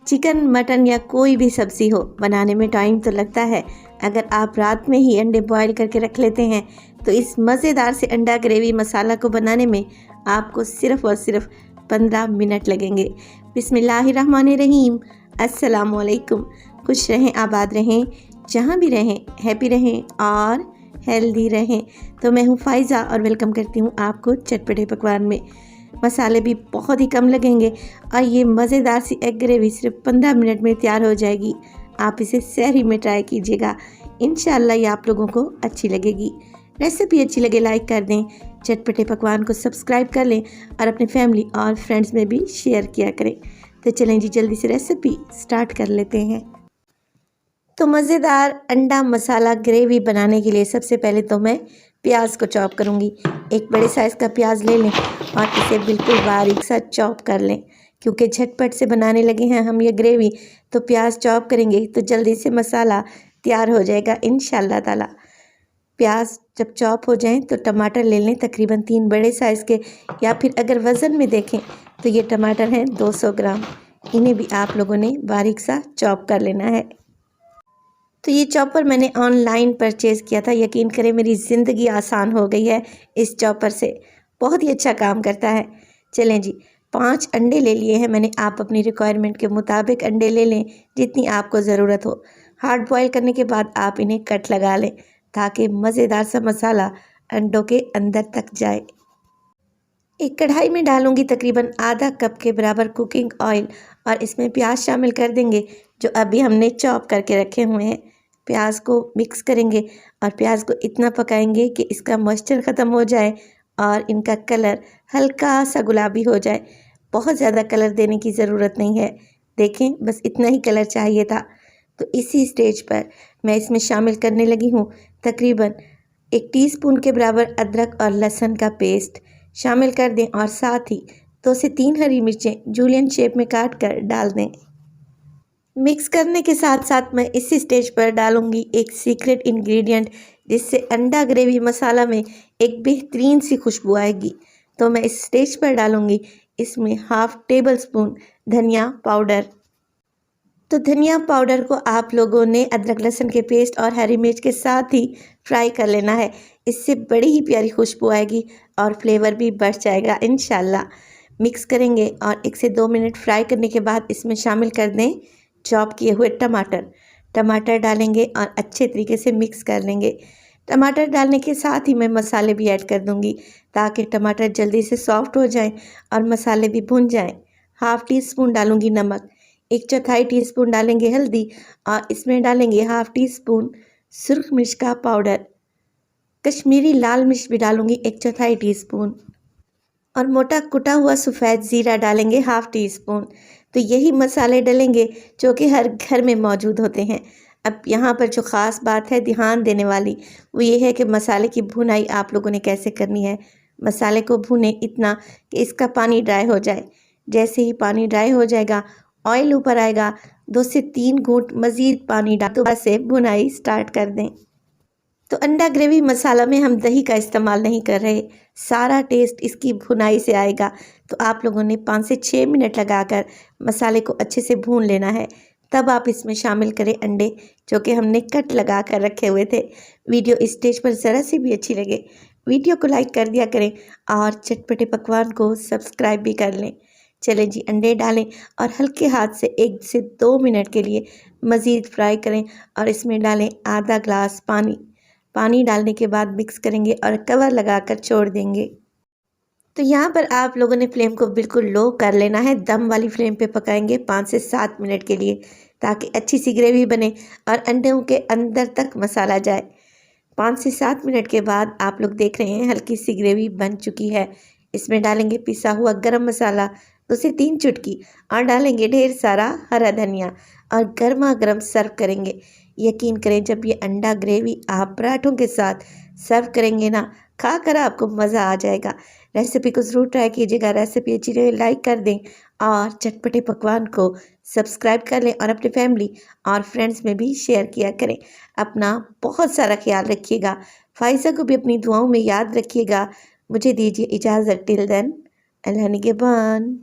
Chicken, mutton या कोई भी सब्ज़ी हो, बनाने में टाइम तो लगता है। अगर आप रात में ही अंडे बॉईल करके रख लेते हैं तो इस मज़ेदार से अंडा ग्रेवी मसाला को बनाने में आपको सिर्फ़ और सिर्फ 15 मिनट लगेंगे। बिस्मिल्लाहिर्रहमानिर्रहीम। अस्सलामुअलैकुम। खुश रहें, आबाद रहें, जहाँ भी रहें हैप्पी रहें और हेल्दी रहें। तो मैं हूँ फ़ाइज़ा और वेलकम करती हूँ आपको चटपटे पकवान में। मसाले भी बहुत ही कम लगेंगे और ये मज़ेदार सी एग ग्रेवी सिर्फ 15 मिनट में तैयार हो जाएगी। आप इसे सहरी में ट्राई कीजिएगा, इंशाल्लाह ये आप लोगों को अच्छी लगेगी। रेसिपी अच्छी लगे लाइक कर दें, चटपटे पकवान को सब्सक्राइब कर लें और अपने फैमिली और फ्रेंड्स में भी शेयर किया करें। तो चलें जी, जल्दी से रेसिपी स्टार्ट कर लेते हैं। तो मज़ेदार अंडा मसाला ग्रेवी बनाने के लिए सबसे पहले तो मैं प्याज को चॉप करूँगी। एक बड़े साइज़ का प्याज ले लें और इसे बिल्कुल बारीक सा चॉप कर लें। क्योंकि झटपट से बनाने लगे हैं हम ये ग्रेवी, तो प्याज चॉप करेंगे तो जल्दी से मसाला तैयार हो जाएगा इंशाल्लाह ताला। प्याज जब चॉप हो जाएं तो टमाटर ले लें, तकरीबन 3 बड़े साइज़ के, या फिर अगर वज़न में देखें तो ये टमाटर हैं 200 ग्राम। इन्हें भी आप लोगों ने बारीक सा चॉप कर लेना है। तो ये चॉपर मैंने ऑनलाइन परचेज़ किया था। यकीन करें मेरी ज़िंदगी आसान हो गई है इस चॉपर से, बहुत ही अच्छा काम करता है। चलें जी, 5 अंडे ले लिए हैं मैंने। आप अपनी रिक्वायरमेंट के मुताबिक अंडे ले लें जितनी आपको ज़रूरत हो। हार्ड बॉयल करने के बाद आप इन्हें कट लगा लें ताकि मज़ेदार सा मसाला अंडों के अंदर तक जाए। एक कढ़ाई में डालूंगी तकरीबन आधा कप के बराबर कुकिंग ऑयल और इसमें प्याज शामिल कर देंगे जो अभी हमने चॉप करके रखे हुए हैं। प्याज को मिक्स करेंगे और प्याज को इतना पकाएंगे कि इसका मॉइस्चर ख़त्म हो जाए और इनका कलर हल्का सा गुलाबी हो जाए। बहुत ज़्यादा कलर देने की ज़रूरत नहीं है, देखें बस इतना ही कलर चाहिए था। तो इसी स्टेज पर मैं इसमें शामिल करने लगी हूँ तकरीबन 1 टीस्पून के बराबर अदरक और लहसुन का पेस्ट शामिल कर दें और साथ ही 2 से 3 हरी मिर्चें जूलियन शेप में काट कर डाल दें। मिक्स करने के साथ साथ मैं इसी स्टेज पर डालूंगी एक सीक्रेट इंग्रेडिएंट जिससे अंडा ग्रेवी मसाला में एक बेहतरीन सी खुशबू आएगी। तो मैं इस स्टेज पर डालूंगी इसमें 1/2 टेबल स्पून धनिया पाउडर। तो धनिया पाउडर को आप लोगों ने अदरक लहसुन के पेस्ट और हरी मिर्च के साथ ही फ्राई कर लेना है। इससे बड़ी ही प्यारी खुशबू आएगी और फ्लेवर भी बढ़ जाएगा इंशाल्लाह। मिक्स करेंगे और 1 से 2 मिनट फ्राई करने के बाद इसमें शामिल कर दें चॉप किए हुए टमाटर डालेंगे और अच्छे तरीके से मिक्स कर लेंगे। टमाटर डालने के साथ ही मैं मसाले भी ऐड कर दूंगी ताकि टमाटर जल्दी से सॉफ्ट हो जाएं और मसाले भी भुन जाएं। 1/2 टीस्पून डालूंगी नमक, 1/4 टीस्पून डालेंगे हल्दी और इसमें डालेंगे 1/2 टीस्पून सुर्ख मिर्च का पाउडर। कश्मीरी लाल मिर्च भी डालूंगी 1/4 टीस्पून और मोटा कुटा हुआ सफ़ेद ज़ीरा डालेंगे 1/2 टीस्पून। तो यही मसाले डलेंगे जो कि हर घर में मौजूद होते हैं। अब यहाँ पर जो ख़ास बात है ध्यान देने वाली वो ये है कि मसाले की भुनाई आप लोगों ने कैसे करनी है। मसाले को भुने इतना कि इसका पानी ड्राई हो जाए। जैसे ही पानी ड्राई हो जाएगा, ऑयल ऊपर आएगा, 2 से 3 घूंट मज़ीद पानी डाल दोबारा से भुनाई स्टार्ट कर दें। तो अंडा ग्रेवी मसाला में हम दही का इस्तेमाल नहीं कर रहे, सारा टेस्ट इसकी भुनाई से आएगा। तो आप लोगों ने 5 से 6 मिनट लगाकर मसाले को अच्छे से भून लेना है। तब आप इसमें शामिल करें अंडे जो कि हमने कट लगा कर रखे हुए थे। वीडियो इस स्टेज पर ज़रा सी भी अच्छी लगे वीडियो को लाइक कर दिया करें और चटपटे पकवान को सब्सक्राइब भी कर लें। चलें जी, अंडे डालें और हल्के हाथ से 1 से 2 मिनट के लिए मज़ीद फ्राई करें और इसमें डालें आधा ग्लास पानी डालने के बाद मिक्स करेंगे और कवर लगाकर छोड़ देंगे। तो यहाँ पर आप लोगों ने फ्लेम को बिल्कुल लो कर लेना है। दम वाली फ्लेम पे पकाएंगे 5 से 7 मिनट के लिए ताकि अच्छी सी ग्रेवी बने और अंडों के अंदर तक मसाला जाए। 5 से 7 मिनट के बाद आप लोग देख रहे हैं हल्की सी ग्रेवी बन चुकी है। इसमें डालेंगे पिसा हुआ गरम मसाला 2 से 3 चुटकी और डालेंगे ढेर सारा हरा धनिया और गर्मा गर्म सर्व करेंगे। यकीन करें जब ये अंडा ग्रेवी आप पराठों के साथ सर्व करेंगे ना, खाकर आपको मज़ा आ जाएगा। रेसिपी को ज़रूर ट्राई कीजिएगा। रेसिपी अच्छी लगे लाइक कर दें और चटपटे पकवान को सब्सक्राइब कर लें और अपने फैमिली और फ्रेंड्स में भी शेयर किया करें। अपना बहुत सारा ख्याल रखिएगा। फ़ाइज़ा को भी अपनी दुआओं में याद रखिएगा। मुझे दीजिए इजाज़त। टिल देन, अल्लाह निगहबान।